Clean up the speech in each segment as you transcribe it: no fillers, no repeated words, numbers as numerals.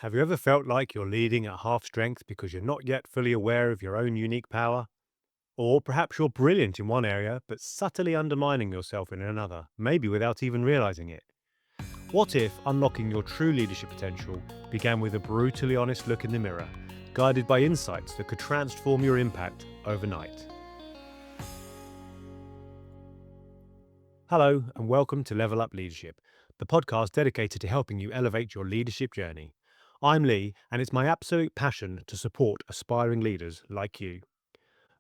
Have you ever felt like you're leading at half strength because you're not yet fully aware of your own unique power? Or perhaps you're brilliant in one area but subtly undermining yourself in another, maybe without even realizing it? What if unlocking your true leadership potential began with a brutally honest look in the mirror, guided by insights that could transform your impact overnight? Hello, and welcome to LevelUp Leadership, the podcast dedicated to helping you elevate your leadership journey. I'm Lee, and it's my absolute passion to support aspiring leaders like you.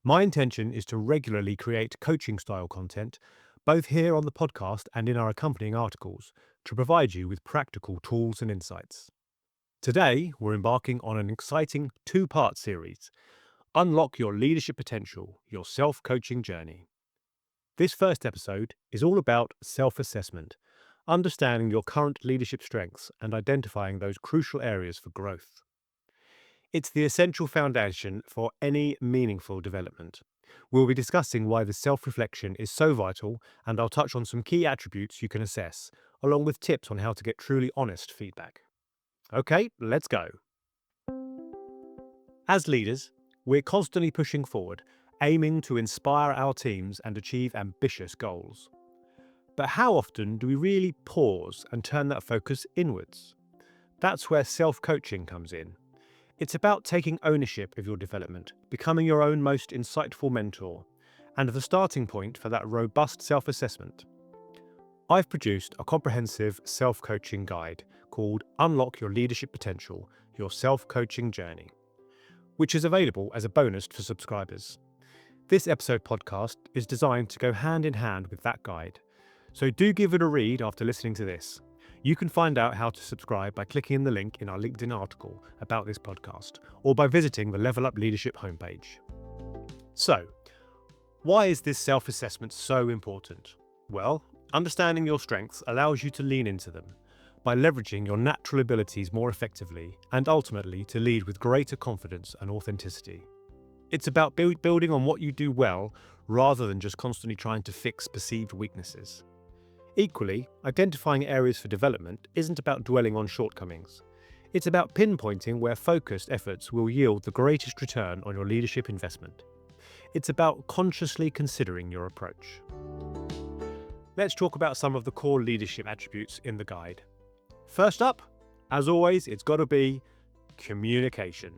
My intention is to regularly create coaching style content, both here on the podcast and in our accompanying articles, to provide you with practical tools and insights. Today, we're embarking on an exciting two-part series: Unlock Your Leadership Potential, Your Self-Coaching Journey. This first episode is all about self-assessment, understanding your current leadership strengths and identifying those crucial areas for growth. It's the essential foundation for any meaningful development. We'll be discussing why the self-reflection is so vital, and I'll touch on some key attributes you can assess, along with tips on how to get truly honest feedback. Okay, let's go. As leaders, we're constantly pushing forward, aiming to inspire our teams and achieve ambitious goals. But how often do we really pause and turn that focus inwards? That's where self-coaching comes in. It's about taking ownership of your development, becoming your own most insightful mentor, and the starting point for that robust self-assessment. I've produced a comprehensive self-coaching guide called Unlock Your Leadership Potential, Your Self-Coaching Journey, which is available as a bonus for subscribers. This episode podcast is designed to go hand in hand with that guide, so do give it a read after listening to this. You can find out how to subscribe by clicking the link in our LinkedIn article about this podcast, or by visiting the LevelUp Leadership homepage. So, why is this self-assessment so important? Well, understanding your strengths allows you to lean into them by leveraging your natural abilities more effectively and ultimately to lead with greater confidence and authenticity. It's about building on what you do well rather than just constantly trying to fix perceived weaknesses. Equally, identifying areas for development isn't about dwelling on shortcomings. It's about pinpointing where focused efforts will yield the greatest return on your leadership investment. It's about consciously considering your approach. Let's talk about some of the core leadership attributes in the guide. First up, as always, it's got to be communication.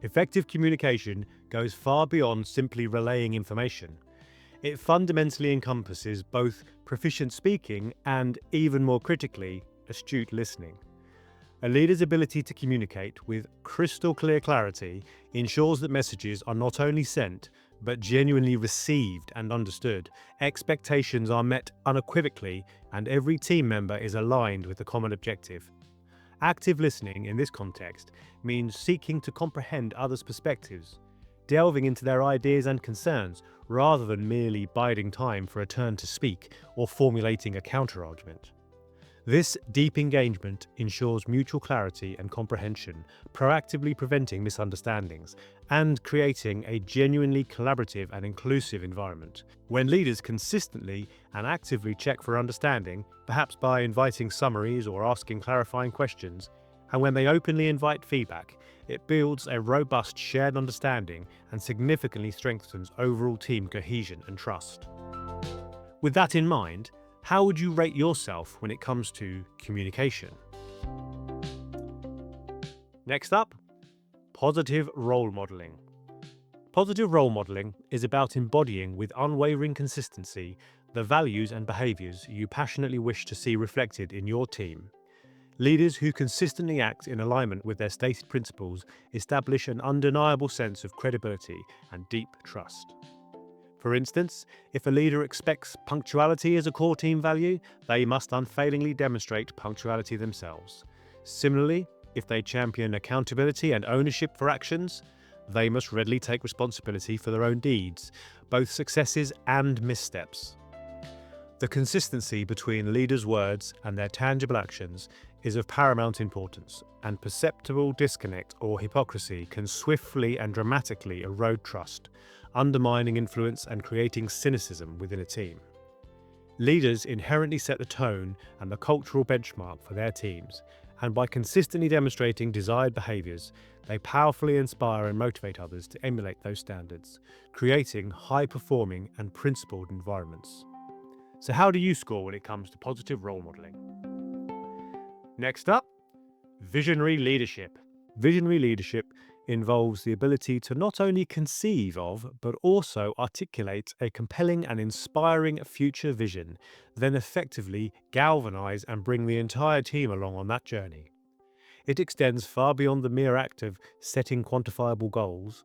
Effective communication goes far beyond simply relaying information. It fundamentally encompasses both proficient speaking and, even more critically, astute listening. A leader's ability to communicate with crystal clear clarity ensures that messages are not only sent, but genuinely received and understood. Expectations are met unequivocally, and every team member is aligned with the common objective. Active listening in this context means seeking to comprehend others' perspectives, delving into their ideas and concerns rather than merely biding time for a turn to speak or formulating a counter-argument. This deep engagement ensures mutual clarity and comprehension, proactively preventing misunderstandings and creating a genuinely collaborative and inclusive environment. When leaders consistently and actively check for understanding, perhaps by inviting summaries or asking clarifying questions, and when they openly invite feedback, it builds a robust shared understanding and significantly strengthens overall team cohesion and trust. With that in mind, how would you rate yourself when it comes to communication? Next up, positive role modeling. Positive role modeling is about embodying with unwavering consistency the values and behaviors you passionately wish to see reflected in your team. Leaders who consistently act in alignment with their stated principles establish an undeniable sense of credibility and deep trust. For instance, if a leader expects punctuality as a core team value, they must unfailingly demonstrate punctuality themselves. Similarly, if they champion accountability and ownership for actions, they must readily take responsibility for their own deeds, both successes and missteps. The consistency between leaders' words and their tangible actions is of paramount importance, and perceptible disconnect or hypocrisy can swiftly and dramatically erode trust, undermining influence and creating cynicism within a team. Leaders inherently set the tone and the cultural benchmark for their teams, And by consistently demonstrating desired behaviours, they powerfully inspire and motivate others to emulate those standards, creating high-performing and principled environments. So how do you score when it comes to positive role modelling? Next up, visionary leadership. Visionary leadership involves the ability to not only conceive of, but also articulate a compelling and inspiring future vision, then effectively galvanise and bring the entire team along on that journey. It extends far beyond the mere act of setting quantifiable goals.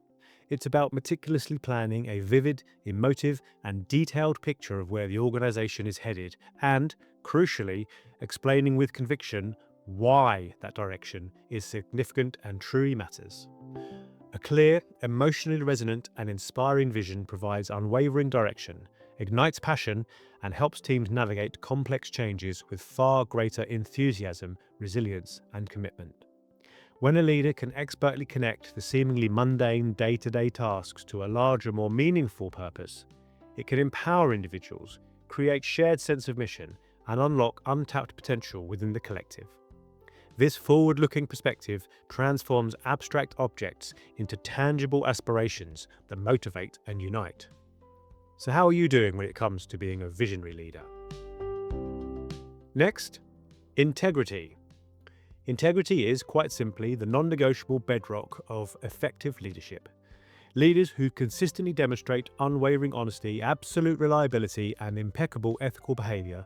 It's about meticulously planning a vivid, emotive, and detailed picture of where the organisation is headed and, crucially, explaining with conviction why that direction is significant and truly matters. A clear, emotionally resonant, and inspiring vision provides unwavering direction, ignites passion, and helps teams navigate complex changes with far greater enthusiasm, resilience, and commitment. When a leader can expertly connect the seemingly mundane day-to-day tasks to a larger, more meaningful purpose, it can empower individuals, create shared sense of mission, and unlock untapped potential within the collective. This forward-looking perspective transforms abstract objects into tangible aspirations that motivate and unite. So how are you doing when it comes to being a visionary leader? Next, integrity. Integrity is, quite simply, the non-negotiable bedrock of effective leadership. Leaders who consistently demonstrate unwavering honesty, absolute reliability, and impeccable ethical behaviour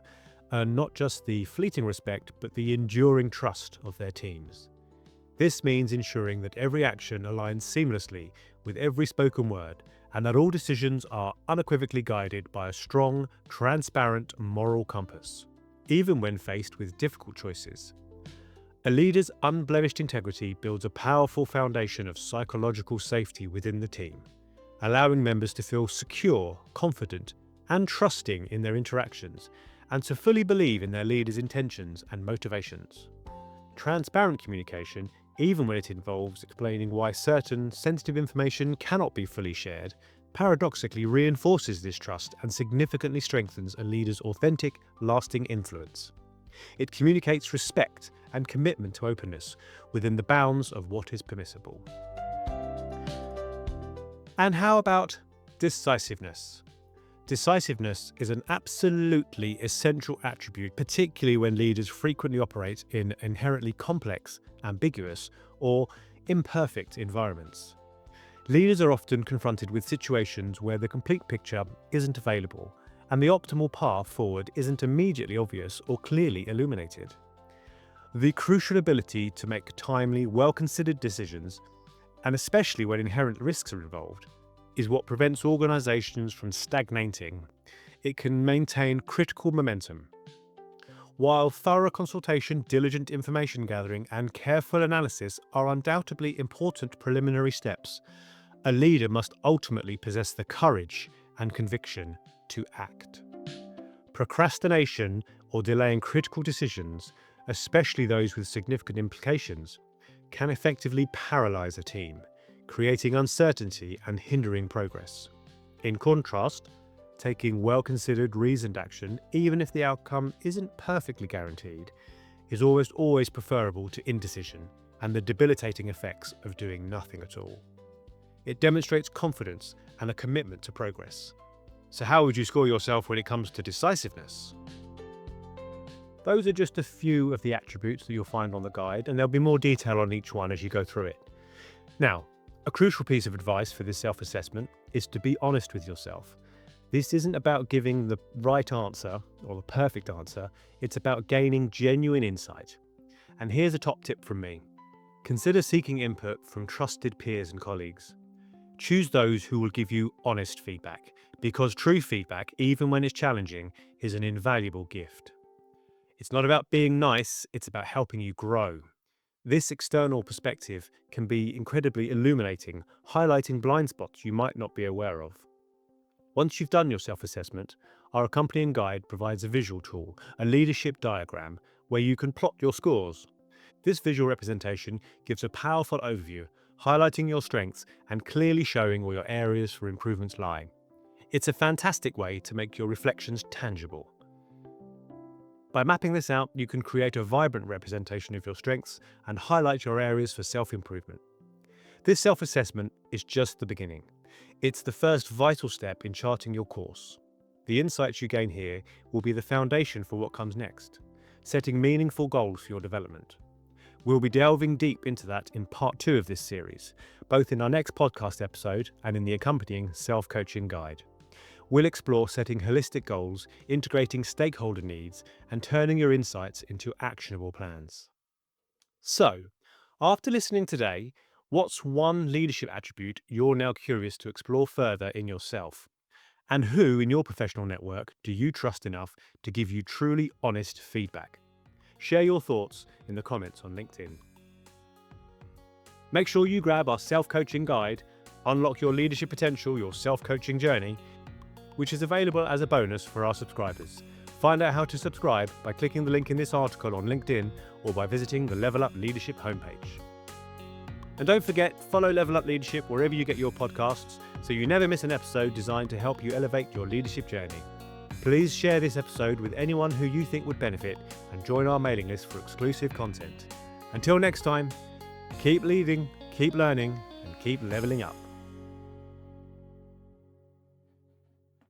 earn not just the fleeting respect, but the enduring trust of their teams. This means ensuring that every action aligns seamlessly with every spoken word, and that all decisions are unequivocally guided by a strong, transparent moral compass, even when faced with difficult choices. A leader's unblemished integrity builds a powerful foundation of psychological safety within the team, allowing members to feel secure, confident, and trusting in their interactions, and to fully believe in their leader's intentions and motivations. Transparent communication, even when it involves explaining why certain sensitive information cannot be fully shared, paradoxically reinforces this trust and significantly strengthens a leader's authentic, lasting influence. It communicates respect and commitment to openness within the bounds of what is permissible. And how about decisiveness? Decisiveness is an absolutely essential attribute, particularly when leaders frequently operate in inherently complex, ambiguous, or imperfect environments. Leaders are often confronted with situations where the complete picture isn't available, and the optimal path forward isn't immediately obvious or clearly illuminated. The crucial ability to make timely, well-considered decisions, and especially when inherent risks are involved, is what prevents organisations from stagnating. It can maintain critical momentum. While thorough consultation, diligent information gathering, and careful analysis are undoubtedly important preliminary steps, a leader must ultimately possess the courage and conviction to act. Procrastination or delaying critical decisions, especially those with significant implications, can effectively paralyze a team, creating uncertainty and hindering progress. In contrast, taking well-considered, reasoned action, even if the outcome isn't perfectly guaranteed, is almost always preferable to indecision and the debilitating effects of doing nothing at all. It demonstrates confidence and a commitment to progress. So how would you score yourself when it comes to decisiveness? Those are just a few of the attributes that you'll find on the guide, and there'll be more detail on each one as you go through it. Now, a crucial piece of advice for this self-assessment is to be honest with yourself. This isn't about giving the right answer or the perfect answer, it's about gaining genuine insight. And here's a top tip from me. Consider seeking input from trusted peers and colleagues. Choose those who will give you honest feedback, because true feedback, even when it's challenging, is an invaluable gift. It's not about being nice, it's about helping you grow. This external perspective can be incredibly illuminating, highlighting blind spots you might not be aware of. Once you've done your self-assessment, our accompanying guide provides a visual tool, a leadership diagram, where you can plot your scores. This visual representation gives a powerful overview, highlighting your strengths and clearly showing where your areas for improvements lie. It's a fantastic way to make your reflections tangible. By mapping this out, you can create a vibrant representation of your strengths and highlight your areas for self-improvement. This self-assessment is just the beginning. It's the first vital step in charting your course. The insights you gain here will be the foundation for what comes next, setting meaningful goals for your development. We'll be delving deep into that in part 2 of this series, both in our next podcast episode and in the accompanying self-coaching guide. We'll explore setting holistic goals, integrating stakeholder needs, and turning your insights into actionable plans. So, after listening today, what's one leadership attribute you're now curious to explore further in yourself? And who in your professional network do you trust enough to give you truly honest feedback? Share your thoughts in the comments on LinkedIn. Make sure you grab our self-coaching guide, Unlock Your Leadership Potential, Your Self-Coaching Journey, which is available as a bonus for our subscribers. Find out how to subscribe by clicking the link in this article on LinkedIn or by visiting the LevelUp Leadership homepage. And don't forget, follow LevelUp Leadership wherever you get your podcasts so you never miss an episode designed to help you elevate your leadership journey. Please share this episode with anyone who you think would benefit and join our mailing list for exclusive content. Until next time, keep leading, keep learning, and keep leveling up.